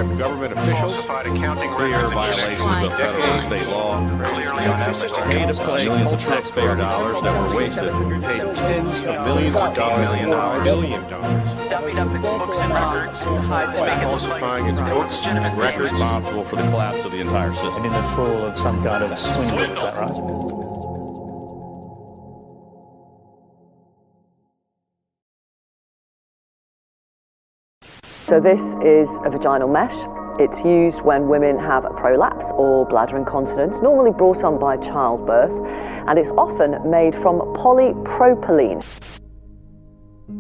bribed government officials, clear violations of federal and state law, pay to play millions of taxpayer dollars that were wasted, paid tens of millions of dollars, $1 billion, dummied up its books and records, falsifying its books and records, responsible for the collapse of the entire system. In the thrall of some kind of swindle, is that right? So this is a vaginal mesh. It's used when women have a prolapse or bladder incontinence, normally brought on by childbirth, and it's often made from polypropylene.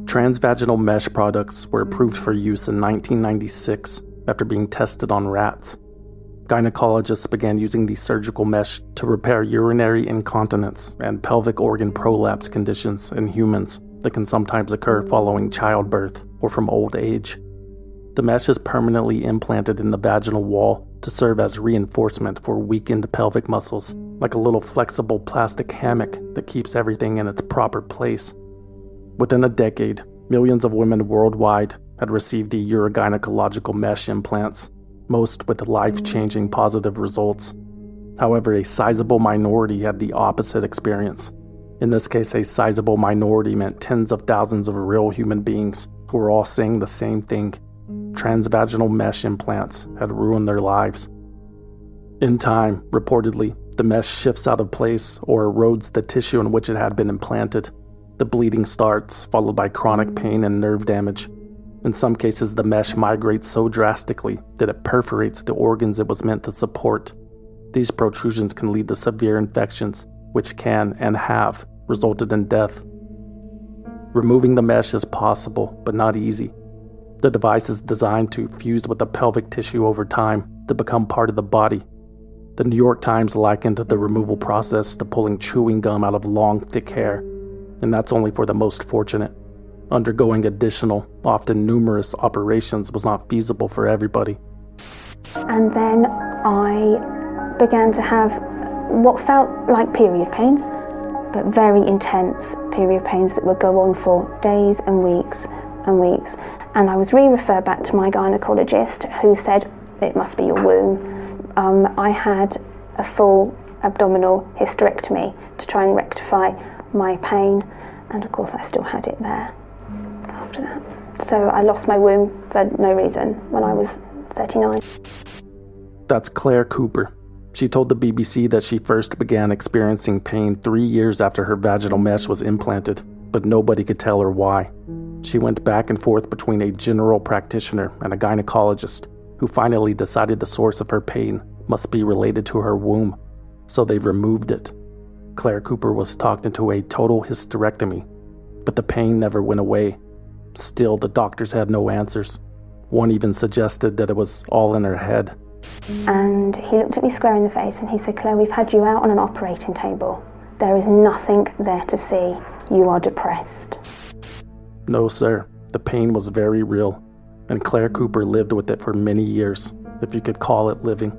Transvaginal mesh products were approved for use in 1996 after being tested on rats. Gynecologists began using the surgical mesh to repair urinary incontinence and pelvic organ prolapse conditions in humans that can sometimes occur following childbirth or from old age. The mesh is permanently implanted in the vaginal wall to serve as reinforcement for weakened pelvic muscles, like a little flexible plastic hammock that keeps everything in its proper place. Within a decade, millions of women worldwide had received the urogynecological mesh implants, most with life-changing positive results. However, a sizable minority had the opposite experience. In this case, a sizable minority meant tens of thousands of real human beings who were all saying the same thing. Transvaginal mesh implants had ruined their lives. In time, reportedly, the mesh shifts out of place or erodes the tissue in which it had been implanted. The bleeding starts, followed by chronic pain and nerve damage. In some cases, the mesh migrates so drastically that it perforates the organs it was meant to support. These protrusions can lead to severe infections, which can and have resulted in death. Removing the mesh is possible, but not easy. The device is designed to fuse with the pelvic tissue over time to become part of the body. The New York Times likened the removal process to pulling chewing gum out of long, thick hair, and that's only for the most fortunate. Undergoing additional, often numerous operations was not feasible for everybody. And then I began to have what felt like period pains, but very intense period pains that would go on for days and weeks and weeks. And I was re-referred back to my gynecologist, who said it must be your womb. I had a full abdominal hysterectomy to try and rectify my pain, and of course I still had it there after that. So I lost my womb for no reason when I was 39. That's Claire Cooper. She told the BBC that she first began experiencing pain 3 years after her vaginal mesh was implanted, but nobody could tell her why. She went back and forth between a general practitioner and a gynecologist, who finally decided the source of her pain must be related to her womb, so they removed it. Claire Cooper was talked into a total hysterectomy, but the pain never went away. Still, the doctors had no answers. One even suggested that it was all in her head. And he looked at me square in the face and he said, "Claire, we've had you out on an operating table. There is nothing there to see. You are depressed." No, sir. The pain was very real, and Claire Cooper lived with it for many years, if you could call it living.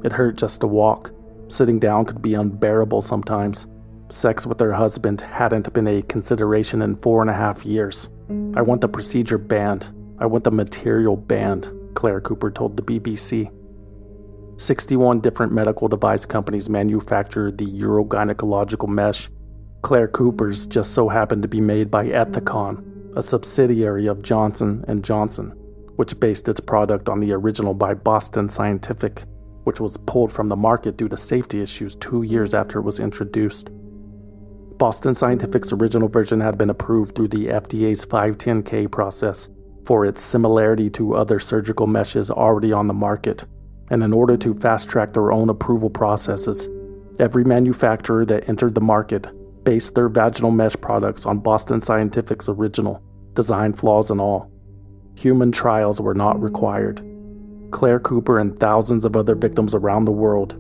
It hurt just to walk. Sitting down could be unbearable sometimes. Sex with her husband hadn't been a consideration in 4.5 years. "I want the procedure banned. I want the material banned," Claire Cooper told the BBC. 61 different medical device companies manufacture the urogynecological mesh. Claire Cooper's just so happened to be made by Ethicon, a subsidiary of Johnson & Johnson, which based its product on the original by Boston Scientific, which was pulled from the market due to safety issues 2 years after it was introduced. Boston Scientific's original version had been approved through the FDA's 510K process for its similarity to other surgical meshes already on the market, and in order to fast-track their own approval processes, every manufacturer that entered the market based their vaginal mesh products on Boston Scientific's original, design flaws and all. Human trials were not required. Claire Cooper and thousands of other victims around the world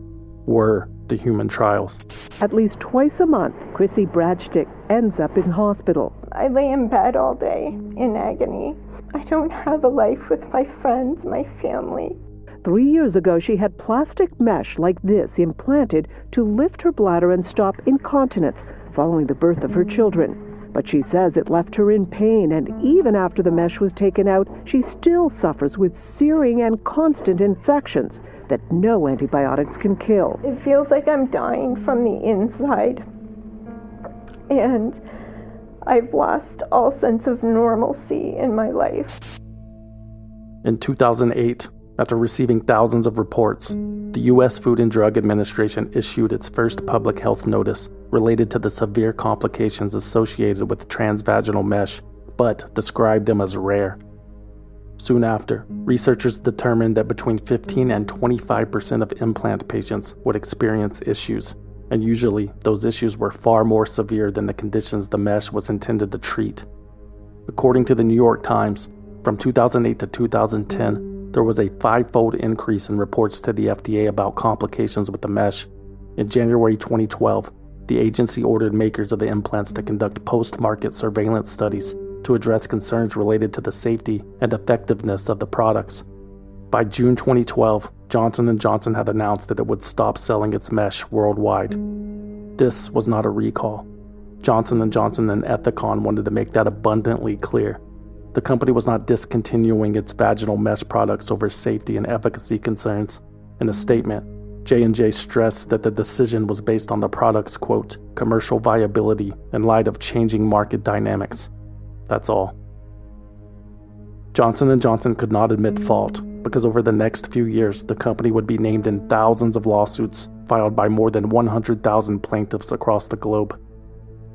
were the human trials. At least twice a month, Chrissy Bradstick ends up in hospital. I lay in bed all day in agony. I don't have a life with my friends, my family. 3 years ago, she had plastic mesh like this implanted to lift her bladder and stop incontinence following the birth of her children. But she says it left her in pain, and even after the mesh was taken out, she still suffers with searing and constant infections that no antibiotics can kill. It feels like I'm dying from the inside. And I've lost all sense of normalcy in my life. In 2008, after receiving thousands of reports, the U.S. Food and Drug Administration issued its first public health notice related to the severe complications associated with transvaginal mesh, but described them as rare. Soon after, researchers determined that between 15 and 25% of implant patients would experience issues, and usually those issues were far more severe than the conditions the mesh was intended to treat. According to the New York Times, from 2008 to 2010, there was a 5-fold increase in reports to the FDA about complications with the mesh. In January 2012, the agency ordered makers of the implants to conduct post-market surveillance studies to address concerns related to the safety and effectiveness of the products. By June 2012, Johnson & Johnson had announced that it would stop selling its mesh worldwide. This was not a recall. Johnson & Johnson and Ethicon wanted to make that abundantly clear. The company was not discontinuing its vaginal mesh products over safety and efficacy concerns. In a statement, J&J stressed that the decision was based on the product's, quote, commercial viability in light of changing market dynamics. That's all. Johnson & Johnson could not admit fault because over the next few years, the company would be named in thousands of lawsuits filed by more than 100,000 plaintiffs across the globe.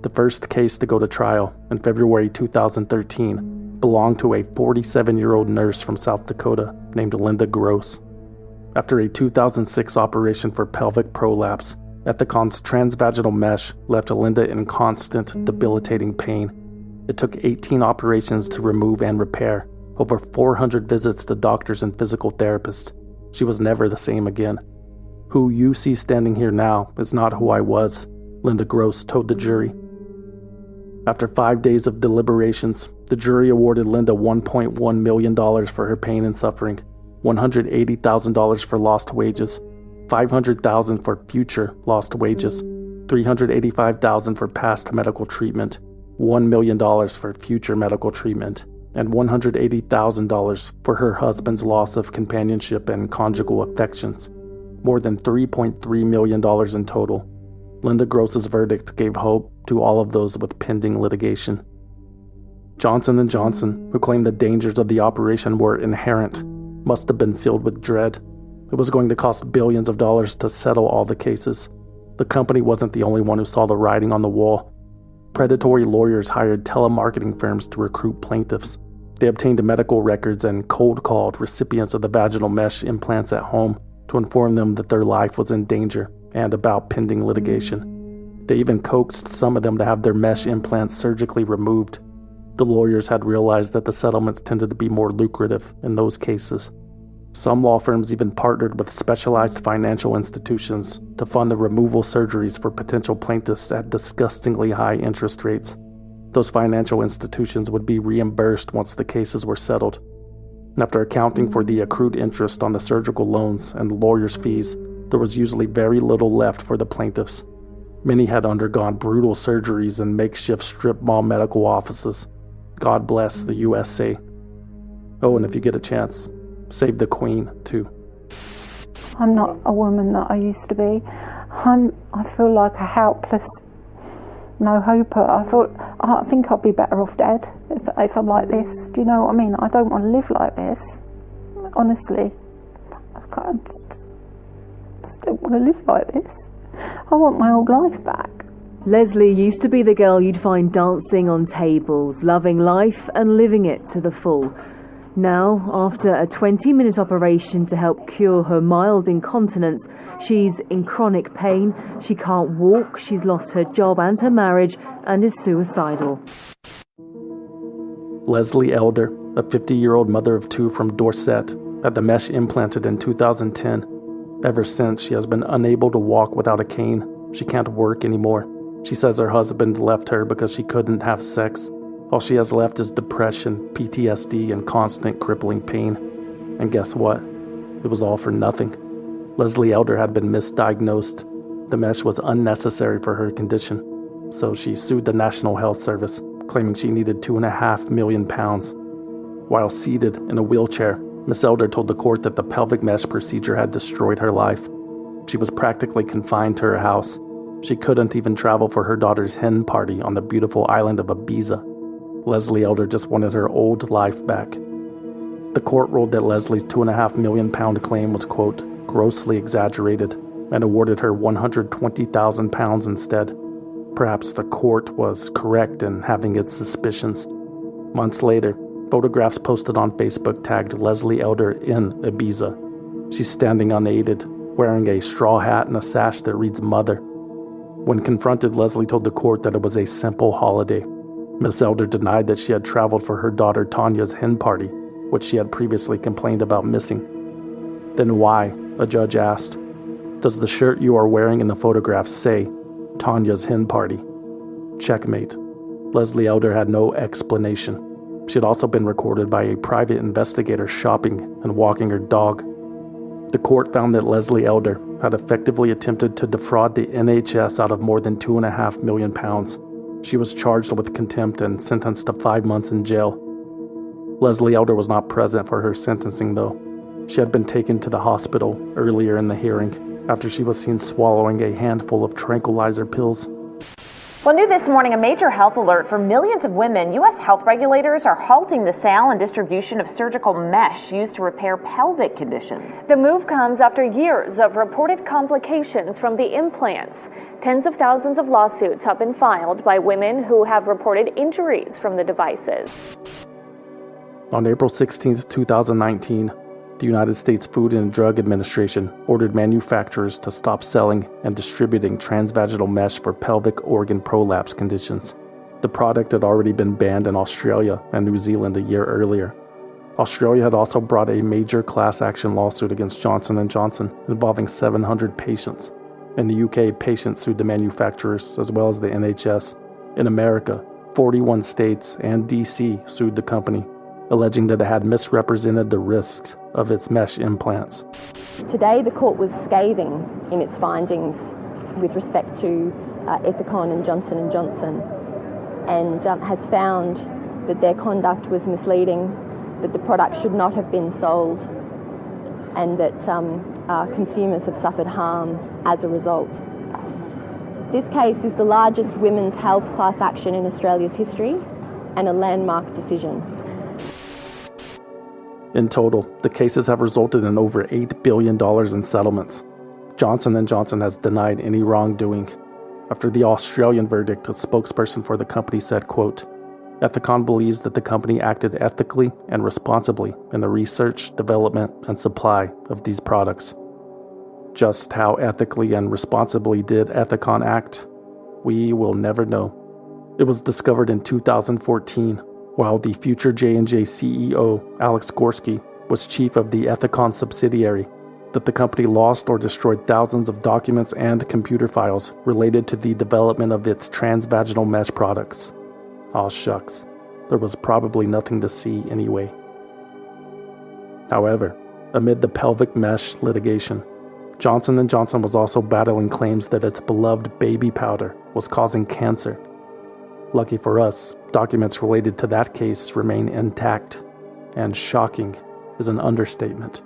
The first case to go to trial in February 2013 belonged to a 47-year-old nurse from South Dakota named Linda Gross. After a 2006 operation for pelvic prolapse, Ethicon's transvaginal mesh left Linda in constant, debilitating pain. It took 18 operations to remove and repair, over 400 visits to doctors and physical therapists. She was never the same again. Who you see standing here now is not who I was, Linda Gross told the jury. After 5 days of deliberations, the jury awarded Linda $1.1 million for her pain and suffering, $180,000 for lost wages, $500,000 for future lost wages, $385,000 for past medical treatment, $1 million for future medical treatment, and $180,000 for her husband's loss of companionship and conjugal affections. More than $3.3 million in total. Linda Gross's verdict gave hope to all of those with pending litigation. Johnson & Johnson, who claimed the dangers of the operation were inherent, must have been filled with dread. It was going to cost billions of dollars to settle all the cases. The company wasn't the only one who saw the writing on the wall. Predatory lawyers hired telemarketing firms to recruit plaintiffs. They obtained medical records and cold-called recipients of the vaginal mesh implants at home to inform them that their life was in danger and about pending litigation. They even coaxed some of them to have their mesh implants surgically removed. The lawyers had realized that the settlements tended to be more lucrative in those cases. Some law firms even partnered with specialized financial institutions to fund the removal surgeries for potential plaintiffs at disgustingly high interest rates. Those financial institutions would be reimbursed once the cases were settled. After accounting for the accrued interest on the surgical loans and the lawyers' fees, there was usually very little left for the plaintiffs. Many had undergone brutal surgeries in makeshift strip mall medical offices. God bless the USA. Oh, and if you get a chance, save the Queen, too. I'm not a woman that I used to be. I feel like a helpless no-hoper. I think I'd be better off dead if I'm like this. Do you know what I mean? I don't want to live like this. Honestly. I just don't want to live like this. I want my old life back. Leslie used to be the girl you'd find dancing on tables, loving life and living it to the full. Now, after a 20-minute operation to help cure her mild incontinence, she's in chronic pain, she can't walk, she's lost her job and her marriage, and is suicidal. Leslie Elder, a 50-year-old mother of two from Dorset, had the mesh implanted in 2010. Ever since, she has been unable to walk without a cane. She can't work anymore. She says her husband left her because she couldn't have sex. All she has left is depression, PTSD, and constant crippling pain. And guess what? It was all for nothing. Leslie Elder had been misdiagnosed. The mesh was unnecessary for her condition. So she sued the National Health Service, claiming she needed £2.5 million. While seated in a wheelchair, Miss Elder told the court that the pelvic mesh procedure had destroyed her life. She was practically confined to her house. She couldn't even travel for her daughter's hen party on the beautiful island of Ibiza. Leslie Elder just wanted her old life back. The court ruled that Leslie's £2.5 million claim was, quote, grossly exaggerated, and awarded her £120,000 instead. Perhaps the court was correct in having its suspicions. Months later, photographs posted on Facebook tagged Leslie Elder in Ibiza. She's standing unaided, wearing a straw hat and a sash that reads Mother. When confronted, Leslie told the court that it was a simple holiday. Miss Elder denied that she had traveled for her daughter Tanya's hen party, which she had previously complained about missing. Then why, a judge asked, does the shirt you are wearing in the photograph say Tanya's hen party? Checkmate. Leslie Elder had no explanation. She had also been recorded by a private investigator shopping and walking her dog. The court found that Leslie Elder had effectively attempted to defraud the NHS out of more than £2.5 million. She was charged with contempt and sentenced to 5 months in jail. Leslie Elder was not present for her sentencing, though. She had been taken to the hospital earlier in the hearing after she was seen swallowing a handful of tranquilizer pills. Well, new this morning, a major health alert for millions of women. U.S. health regulators are halting the sale and distribution of surgical mesh used to repair pelvic conditions. The move comes after years of reported complications from the implants. Tens of thousands of lawsuits have been filed by women who have reported injuries from the devices. On April 16, 2019, the United States Food and Drug Administration ordered manufacturers to stop selling and distributing transvaginal mesh for pelvic organ prolapse conditions. The product had already been banned in Australia and New Zealand a year earlier. Australia had also brought a major class action lawsuit against Johnson & Johnson involving 700 patients. In the UK, patients sued the manufacturers as well as the NHS. In America, 41 states and DC sued the company, alleging that it had misrepresented the risks of its mesh implants. Today, the court was scathing in its findings with respect to Ethicon and Johnson & Johnson, and has found that their conduct was misleading, that the product should not have been sold, and that consumers have suffered harm as a result. This case is the largest women's health class action in Australia's history and a landmark decision. In total, the cases have resulted in over $8 billion in settlements. Johnson & Johnson has denied any wrongdoing. After the Australian verdict, a spokesperson for the company said, quote, Ethicon believes that the company acted ethically and responsibly in the research, development, and supply of these products. Just how ethically and responsibly did Ethicon act? We will never know. It was discovered in 2014, while the future J&J CEO, Alex Gorski, was chief of the Ethicon subsidiary, that the company lost or destroyed thousands of documents and computer files related to the development of its transvaginal mesh products. Aw shucks, there was probably nothing to see anyway. However, amid the pelvic mesh litigation, Johnson & Johnson was also battling claims that its beloved baby powder was causing cancer. Lucky for us, documents related to that case remain intact, and shocking is an understatement.